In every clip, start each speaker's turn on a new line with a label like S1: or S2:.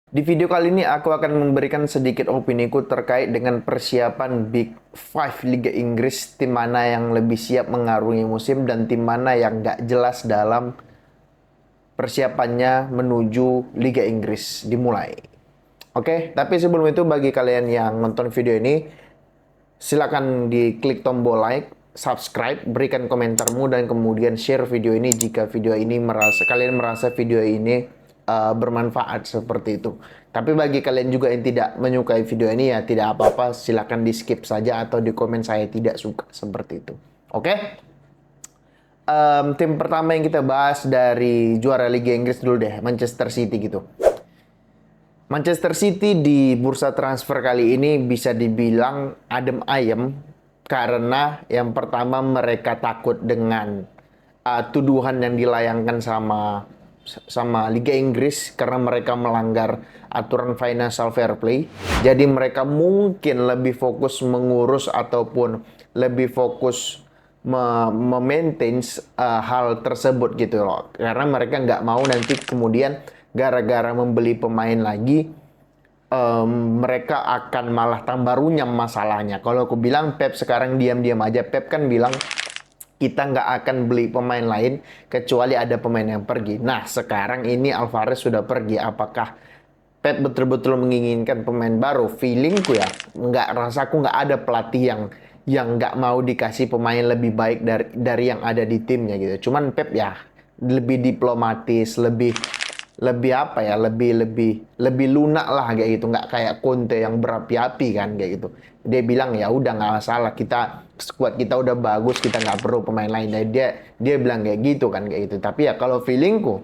S1: Di video kali ini aku akan memberikan sedikit opiniku terkait dengan persiapan Big Five Liga Inggris, tim mana yang lebih siap mengarungi musim dan tim mana yang nggak jelas dalam persiapannya menuju Liga Inggris dimulai. Oke, tapi sebelum itu bagi kalian yang nonton video ini, silakan diklik tombol like, subscribe, berikan komentarmu dan kemudian share video ini jika video ini kalian merasa video ini bermanfaat seperti itu. Tapi bagi kalian juga yang tidak menyukai video ini ya tidak apa-apa, silakan di skip saja atau di komen saya tidak suka seperti itu. Oke? Tim pertama yang kita bahas dari juara Liga Inggris dulu deh, Manchester City gitu. Manchester City di bursa transfer kali ini bisa dibilang adem ayem karena yang pertama mereka takut dengan tuduhan yang dilayangkan sama Liga Inggris karena mereka melanggar aturan financial fair play. Jadi mereka mungkin lebih fokus mengurus ataupun lebih fokus memaintain hal tersebut gitu loh. Karena mereka nggak mau nanti kemudian gara-gara membeli pemain lagi mereka akan malah tambah runyam masalahnya. Kalau aku bilang Pep sekarang diam-diam aja. Pep kan bilang kita nggak akan beli pemain lain kecuali ada pemain yang pergi. Nah, sekarang ini Alvarez sudah pergi. Apakah Pep betul-betul menginginkan pemain baru? Feelingku ya, rasaku nggak ada pelatih yang nggak mau dikasih pemain lebih baik dari yang ada di timnya gitu. Cuman Pep ya lebih diplomatis, lebih lebih apa ya, lebih lunak lah kayak gitu, nggak kayak Conte yang berapi-api kan kayak gitu. Dia bilang ya udah nggak masalah, kita squad kita udah bagus, kita nggak perlu pemain lain. Dan dia bilang kayak gitu kan kayak gitu. Tapi ya kalau feelingku,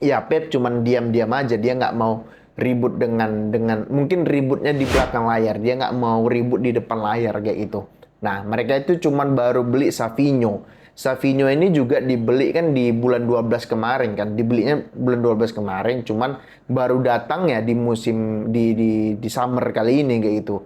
S1: ya Pep cuman diam-diam aja, dia nggak mau ribut dengan mungkin ributnya di belakang layar, dia nggak mau ribut di depan layar kayak gitu. Nah, mereka itu cuman baru beli Savinho. Savinho ini juga dibeli kan di bulan 12 kemarin kan, dibelinya bulan 12 kemarin, cuman baru datang ya di musim di summer kali ini kayak gitu.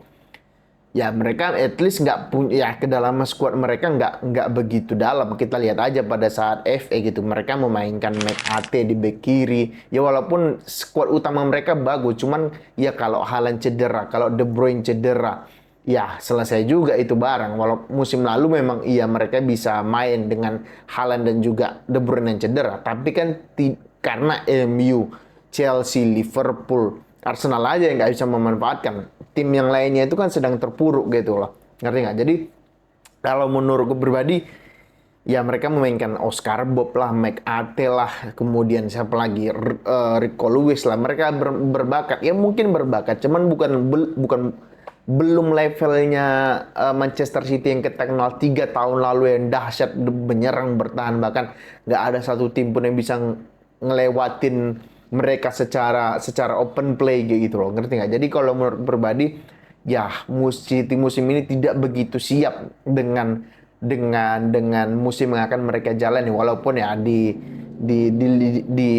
S1: Ya mereka at least nggak punya ya kedalaman squad mereka nggak begitu dalam. Kita lihat aja pada saat FA gitu mereka memainkan McAtee di bek kiri. Ya walaupun squad utama mereka bagus, cuman ya kalau Haaland cedera, kalau De Bruyne cedera, ya selesai juga itu barang. Walau musim lalu memang iya mereka bisa main dengan Haaland dan juga De Bruyne yang cedera, tapi kan karena MU, Chelsea, Liverpool, Arsenal aja yang nggak bisa memanfaatkan. Tim yang lainnya itu kan sedang terpuruk gitu loh. Ngerti nggak? Jadi kalau menurutku pribadi, ya mereka memainkan Oscar Bob lah, McAtee lah, kemudian siapa lagi, Rico Lewis lah. Mereka berbakat, ya mungkin berbakat, cuman bukan belum levelnya Manchester City yang kita kenal 3 tahun lalu yang dahsyat menyerang bertahan, bahkan nggak ada satu tim pun yang bisa ngelewatin mereka secara open play gitu loh, ngerti nggak? Jadi kalau menurut pribadi ya City musim ini tidak begitu siap dengan musim yang akan mereka jalani, walaupun ya di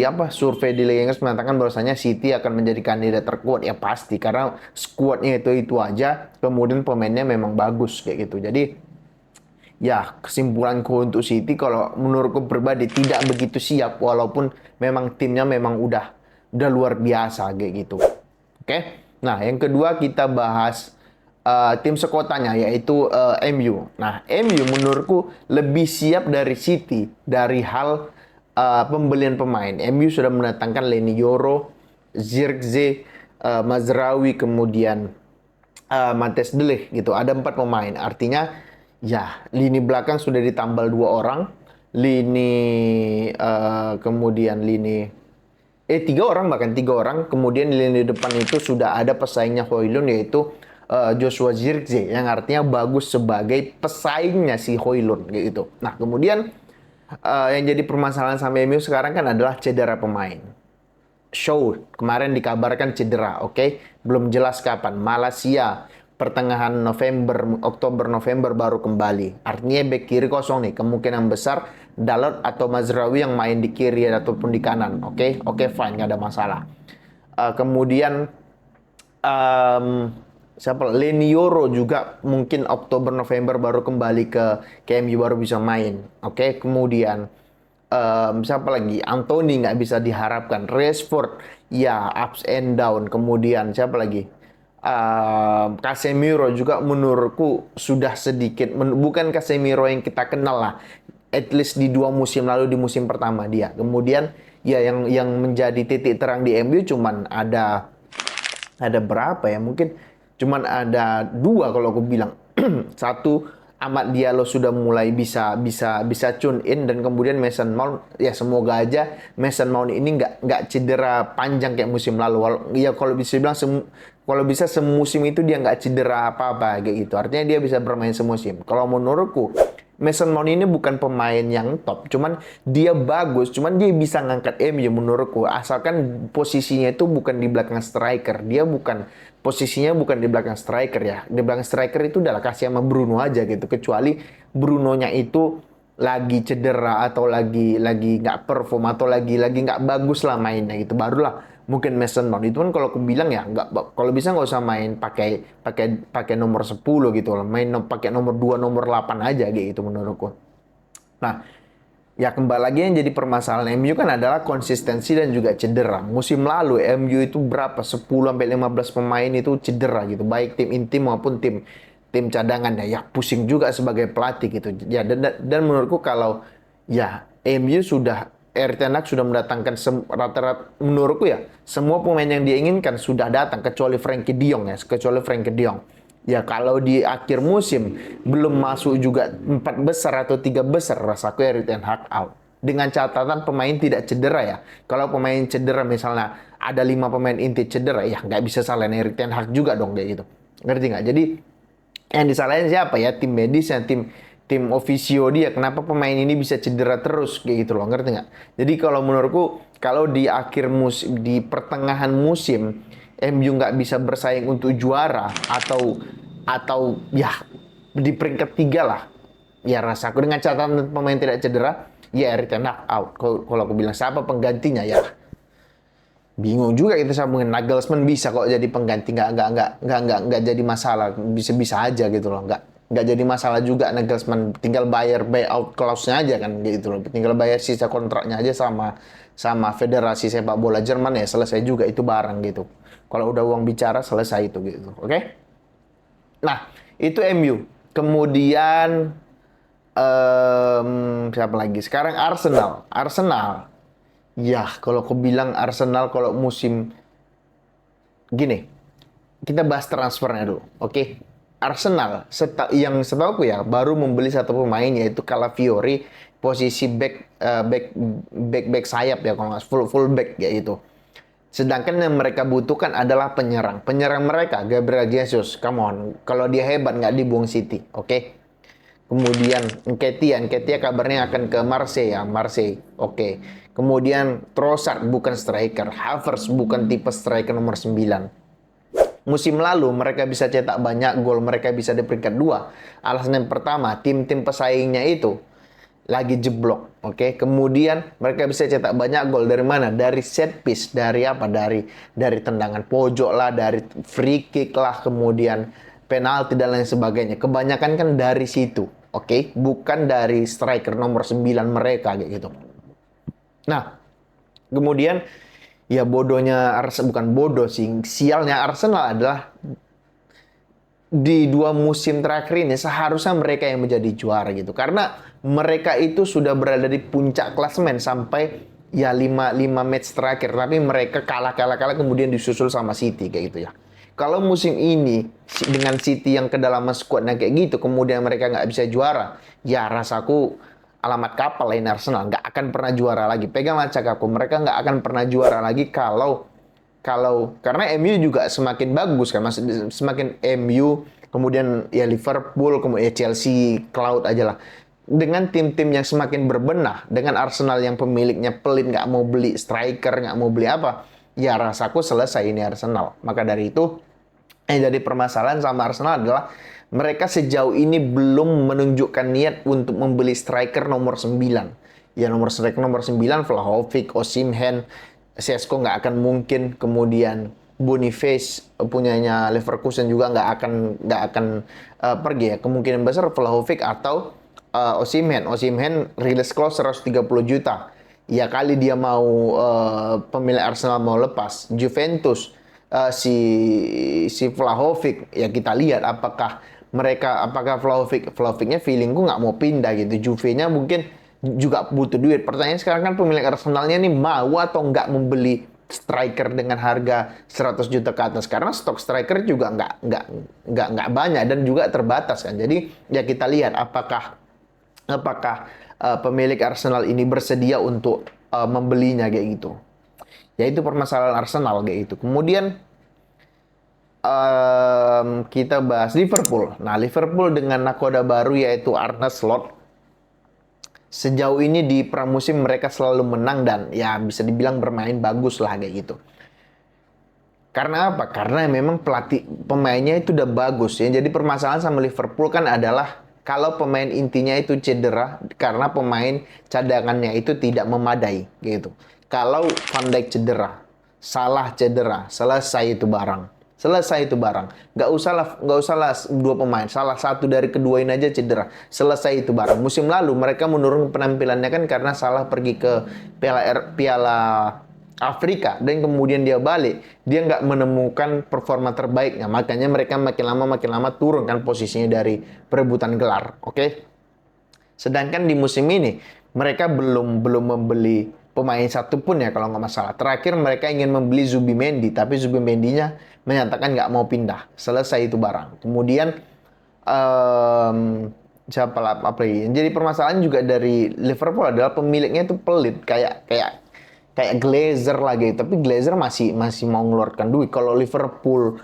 S1: apa survei di Liga Inggris mengatakan bahwasanya City akan menjadi kandidat terkuat ya pasti karena skuadnya itu aja, kemudian pemainnya memang bagus kayak gitu. Jadi ya, kesimpulanku untuk City kalau menurutku pribadi tidak begitu siap walaupun memang timnya memang udah luar biasa kayak gitu. Oke. Nah, yang kedua kita bahas tim sekotanya yaitu MU. Nah, MU menurutku lebih siap dari City dari hal pembelian pemain. MU sudah mendatangkan Leny Yoro, Zirkzee, Mazraoui, kemudian Matthias De Ligt gitu. Ada 4 pemain. Artinya ya lini belakang sudah ditambal 2 orang. Lini kemudian lini 3 orang, bahkan 3 orang. Kemudian lini depan itu sudah ada pesaingnya Højlund yaitu Joshua Zirkzee yang artinya bagus sebagai pesaingnya si Højlund gitu. Nah, kemudian yang jadi permasalahan sama MU sekarang kan adalah cedera pemain. Shaw kemarin dikabarkan cedera, oke? Belum jelas kapan. Malaysia pertengahan November, Oktober November baru kembali. Artinya bek kiri kosong nih. Kemungkinan besar Dalot atau Mazraoui yang main di kiri ataupun di kanan, oke? Oke, fine, nggak ada masalah. Kemudian um, siapa? Leny Yoro juga mungkin Oktober November baru kembali ke MU baru bisa main, oke? Kemudian siapa lagi? Anthony nggak bisa diharapkan. Rashford ya ups and down. Kemudian siapa lagi? Casemiro juga menurutku sudah sedikit bukan Casemiro yang kita kenal lah. At least di 2 musim lalu, di musim pertama dia. Kemudian ya yang menjadi titik terang di MU cuman ada berapa ya? Mungkin cuman ada 2 kalau aku bilang. Satu, Amad Diallo sudah mulai bisa tune in, dan kemudian Mason Mount ya semoga aja Mason Mount ini nggak cedera panjang kayak musim lalu. Ya kalau bisa bilang kalau bisa semusim itu dia nggak cedera apa-apa kayak gitu. Artinya dia bisa bermain semusim. Kalau menurutku Mason Mount ini bukan pemain yang top, cuman dia bagus, cuman dia bisa ngangkat MU menurutku, asalkan posisinya itu bukan di belakang striker. Dia bukan posisinya bukan di belakang striker ya. Di belakang striker itu udah kasih sama Bruno aja gitu. Kecuali Brunonya itu lagi cedera atau lagi nggak perform atau lagi nggak bagus lah mainnya gitu. Barulah mungkin Mason Mount itu kan kalau aku bilang ya nggak, kalau bisa nggak usah main pakai nomor 10 gitu loh. Main pakai nomor 2 nomor 8 aja gitu menurutku. Nah, ya kembali lagi yang jadi permasalahan MU kan adalah konsistensi dan juga cedera. Musim lalu MU itu berapa? 10 sampai 15 pemain itu cedera gitu. Baik tim inti maupun tim cadangan ya. Ya pusing juga sebagai pelatih gitu. Ya dan menurutku kalau ya MU sudah Erik ten Hag sudah mendatangkan rata-rata menurutku ya semua pemain yang dia inginkan sudah datang kecuali Frenkie de Jong ya, kecuali Frenkie de Jong. Ya kalau di akhir musim belum masuk juga 4 besar atau 3 besar, rasaku Erik ten Hag out. Dengan catatan pemain tidak cedera ya. Kalau pemain cedera misalnya ada 5 pemain inti cedera, ya nggak bisa salahin Erik ten Hag juga dong kayak gitu. Ngerti nggak? Jadi yang disalahin siapa ya? Tim medisnya, tim ofisio dia. Kenapa pemain ini bisa cedera terus kayak gitu loh, ngerti nggak? Jadi kalau menurutku kalau di akhir musim, di pertengahan musim MU nggak bisa bersaing untuk juara atau ya di peringkat 3 lah. Ya rasaku dengan catatan pemain tidak cedera, ya Erik ten Hag out. Kalau aku bilang siapa penggantinya ya bingung juga kita sambungin. Nagelsmann bisa kok jadi pengganti, nggak jadi masalah, bisa aja gitu loh, nggak jadi masalah juga. Nagelsmann tinggal bayar buyout clause-nya aja kan gitu loh, tinggal bayar sisa kontraknya aja sama federasi sepak bola Jerman, ya selesai juga itu barang gitu. Kalau udah uang bicara selesai itu gitu, oke? Nah itu MU. Kemudian siapa lagi? Sekarang Arsenal. Ya, kalau aku bilang Arsenal kalau musim gini, kita bahas transfernya dulu, oke? Arsenal, yang setahu ya, baru membeli satu pemain yaitu Calafiori, posisi back sayap ya, kalau nggak full back ya itu. Sedangkan yang mereka butuhkan adalah penyerang. Penyerang mereka Gabriel Jesus, come on, kalau dia hebat nggak dibuang City, oke? Kemudian Nketiah kabarnya akan ke Marseille ya, Marseille. Oke. Kemudian Trossard bukan striker, Havertz bukan tipe striker nomor 9. Musim lalu mereka bisa cetak banyak gol, mereka bisa di peringkat 2. Alasan yang pertama, tim-tim pesaingnya itu lagi jeblok, oke. Kemudian mereka bisa cetak banyak gol dari mana? Dari set piece, dari apa? Dari tendangan pojok lah, dari free kick lah, kemudian penalti dan lain sebagainya. Kebanyakan kan dari situ, oke. Bukan dari striker nomor 9 mereka kayak gitu. Nah, kemudian ya bodohnya Arsenal, bukan bodoh sih, sialnya Arsenal adalah di 2 musim terakhir ini seharusnya mereka yang menjadi juara gitu. Karena mereka itu sudah berada di puncak klasemen sampai ya 5 match terakhir. Tapi mereka kalah kemudian disusul sama City kayak gitu ya. Kalau musim ini dengan City yang kedalaman skuadnya kayak gitu, kemudian mereka nggak bisa juara, ya rasaku alamat kapal lain Arsenal. Nggak akan pernah juara lagi. Pegang cakapku, mereka nggak akan pernah juara lagi kalau karena MU juga semakin bagus kan, semakin MU, kemudian ya Liverpool, kemudian ya Chelsea, Cloud aja lah. Dengan tim-tim yang semakin berbenah, dengan Arsenal yang pemiliknya pelit, nggak mau beli striker, nggak mau beli apa, ya rasaku selesai ini Arsenal. Maka dari itu, yang jadi permasalahan sama Arsenal adalah mereka sejauh ini belum menunjukkan niat untuk membeli striker nomor 9. Ya striker nomor 9, Vlahovic, Osimhen, Sesko nggak akan mungkin, kemudian Boniface punyanya Leverkusen juga nggak akan pergi ya. Kemungkinan besar Vlahovic atau Osimhen release clause 130 juta. Ya kali dia mau pemilik Arsenal mau lepas. Juventus si Vlahovic, ya kita lihat apakah Vlahovicnya feelingku nggak mau pindah gitu. Juve-nya mungkin juga butuh duit. Pertanyaan sekarang kan pemilik Arsenalnya nih mau atau nggak membeli striker dengan harga 100 juta ke atas, karena stok striker juga nggak banyak dan juga terbatas kan. Jadi ya kita lihat apakah pemilik Arsenal ini bersedia untuk membelinya kayak gitu. Ya itu permasalahan Arsenal kayak gitu. Kemudian kita bahas Liverpool. Nah, Liverpool dengan nakoda baru yaitu Arne Slot. Sejauh ini di pramusim mereka selalu menang dan ya bisa dibilang bermain bagus lah kayak gitu. Karena apa? Karena memang pelatih pemainnya itu udah bagus ya. Jadi permasalahan sama Liverpool kan adalah kalau pemain intinya itu cedera karena pemain cadangannya itu tidak memadai gitu. Kalau Van Dijk cedera, Salah cedera, selesai itu barang. Selesai itu barang. Nggak usah lah dua pemain. Salah satu dari kedua ini aja cedera. Selesai itu barang. Musim lalu mereka menurun penampilannya kan karena Salah pergi ke Piala Afrika dan kemudian dia balik, dia nggak menemukan performa terbaiknya, makanya mereka makin lama turun kan posisinya dari perebutan gelar. Oke. Sedangkan di musim ini mereka belum membeli pemain satu pun ya kalau nggak masalah. Terakhir mereka ingin membeli Zubimendi, tapi Zubimendinya menyatakan nggak mau pindah. Selesai itu barang. Kemudian siapa apa lagi? Jadi permasalahan juga dari Liverpool adalah pemiliknya itu pelit, kayak Glazer lagi, tapi Glazer masih mau ngeluarkan duit. Kalau Liverpool,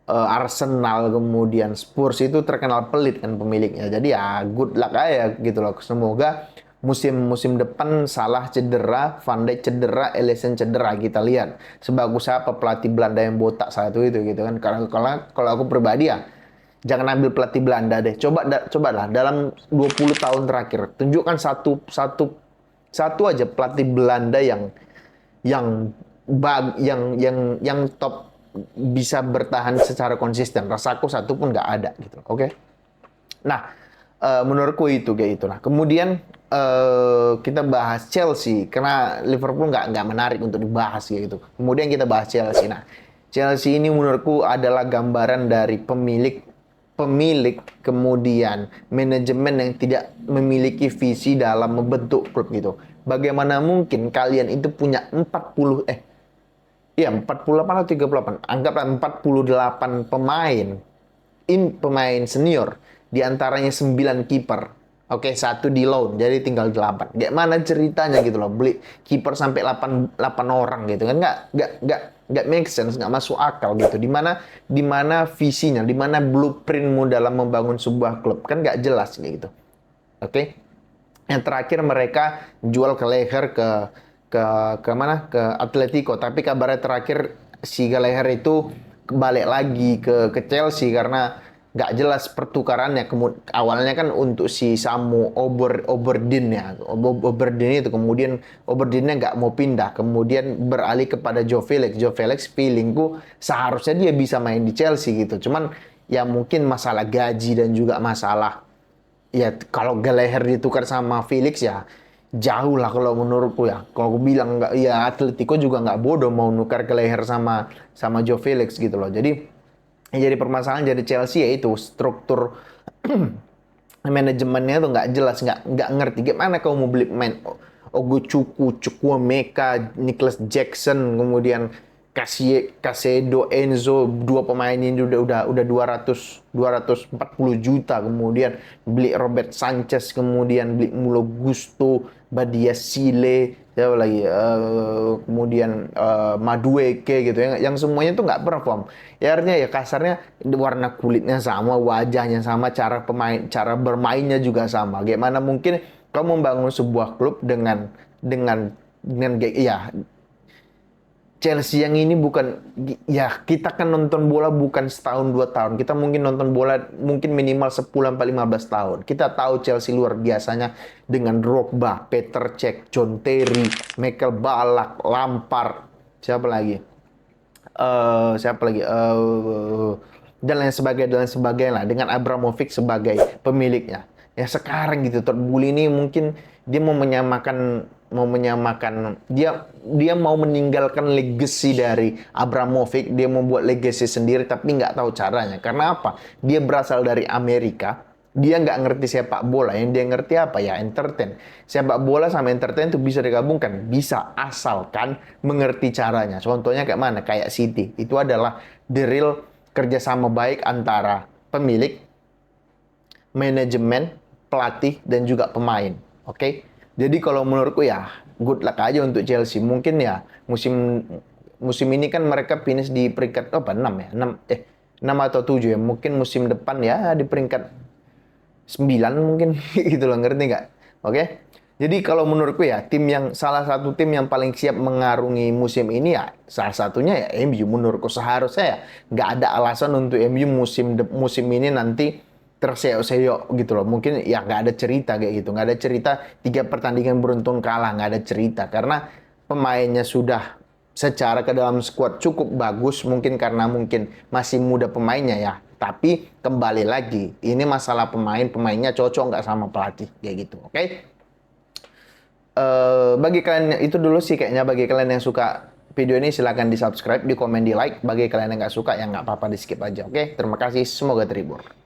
S1: Arsenal, kemudian Spurs itu terkenal pelit kan pemiliknya. Jadi ya good luck aja gitu loh. Semoga musim depan Salah cedera, Van Dijk cedera, Alisson cedera, kita lihat sebagus apa pelatih Belanda yang botak satu itu gitu kan. Karena kalau aku pribadi ya jangan ambil pelatih Belanda deh. Cobalah dalam 20 tahun terakhir tunjukkan satu aja pelatih Belanda yang top bisa bertahan secara konsisten. Rasaku satu pun nggak ada gitu. Oke. Nah, menurutku itu kayak itu. Nah, kemudian kita bahas Chelsea karena Liverpool nggak menarik untuk dibahas gitu. Kemudian kita bahas Chelsea. Nah, Chelsea ini menurutku adalah gambaran dari pemilik kemudian manajemen yang tidak memiliki visi dalam membentuk klub gitu. Bagaimana mungkin kalian itu punya 48 atau 38, anggaplah 48 pemain senior, di antaranya 9 kiper. Oke, satu di loan, jadi tinggal 8. Gimana ceritanya gitu loh, beli kiper sampai 8 orang gitu kan, nggak make sense, nggak masuk akal gitu. Di mana visinya, di mana blueprintmu dalam membangun sebuah klub kan nggak jelas gitu. Oke. Yang terakhir mereka jual ke Leher ke mana? Ke Atletico. Tapi kabarnya terakhir si Gallagher itu balik lagi ke Chelsea karena nggak jelas pertukarannya. Awalnya kan untuk si Samu Oberdin ya. Oberdin itu kemudian Oberdinnya nggak mau pindah. Kemudian beralih kepada Joe Felix. Joe Felix feelingku seharusnya dia bisa main di Chelsea gitu. Cuman ya mungkin masalah gaji dan juga masalah ya kalau Gallagher ditukar sama Felix ya jauh lah kalau menurutku ya. Kalau aku bilang nggak, ya Atletico juga nggak bodoh mau nukar Gallagher sama Joe Felix gitu loh. Jadi permasalahan jadi Chelsea ya itu struktur manajemennya tuh nggak jelas, nggak ngerti gimana kau mau beli pemain Chukwuemeka, Nicholas Jackson, kemudian Caicedo, Enzo, dua pemain ini udah 240 juta, kemudian beli Robert Sanchez, kemudian beli Mulo Gusto, Badia Sile, siapa lagi, kemudian Madueke gitu ya, yang semuanya tuh nggak perform. Ya artinya ya kasarnya warna kulitnya sama, wajahnya sama, cara bermainnya juga sama. Gimana mungkin kamu membangun sebuah klub dengan ya Chelsea yang ini bukan, ya kita kan nonton bola bukan setahun 2 tahun. Kita mungkin nonton bola mungkin minimal 10-15 tahun. Kita tahu Chelsea luar biasanya dengan Drogba, Petr Cech, John Terry, Michael Ballack, Lampard, siapa lagi? Dan lain sebagainya lah dengan Abramovich sebagai pemiliknya. ya sekarang gitu. Todd Boehly ini mungkin dia mau menyamakan dia mau meninggalkan legacy dari Abramovich, dia mau buat legacy sendiri tapi nggak tahu caranya. Karena apa? Dia berasal dari Amerika, dia nggak ngerti sepak bola, yang dia ngerti apa ya entertain. Sepak bola sama entertain itu bisa digabungkan, bisa asalkan mengerti caranya. Contohnya kayak mana? Kayak City, itu adalah the real kerjasama baik antara pemilik, manajemen, pelatih, dan juga pemain. Oke? Jadi kalau menurutku ya, good luck aja untuk Chelsea. Mungkin ya musim musim ini kan mereka finish di peringkat 6 ya? 6 atau 7 ya. Mungkin musim depan ya di peringkat 9 mungkin gitu loh, ngerti nggak? Oke? Jadi kalau menurutku ya, salah satu tim yang paling siap mengarungi musim ini ya salah satunya ya MU. Menurutku seharusnya ya nggak ada alasan untuk MU musim ini nanti terseok-seok gitu loh. Mungkin ya nggak ada cerita kayak gitu, nggak ada cerita 3 pertandingan beruntun kalah, nggak ada cerita karena pemainnya sudah secara ke dalam skuad cukup bagus, mungkin karena mungkin masih muda pemainnya ya. Tapi kembali lagi, ini masalah pemainnya cocok nggak sama pelatih kayak gitu, oke? Bagi kalian itu dulu sih kayaknya. Bagi kalian yang suka video ini silahkan di subscribe, di komen, di like. Bagi kalian yang nggak suka ya nggak apa-apa, di skip aja, oke? Terima kasih, semoga terhibur.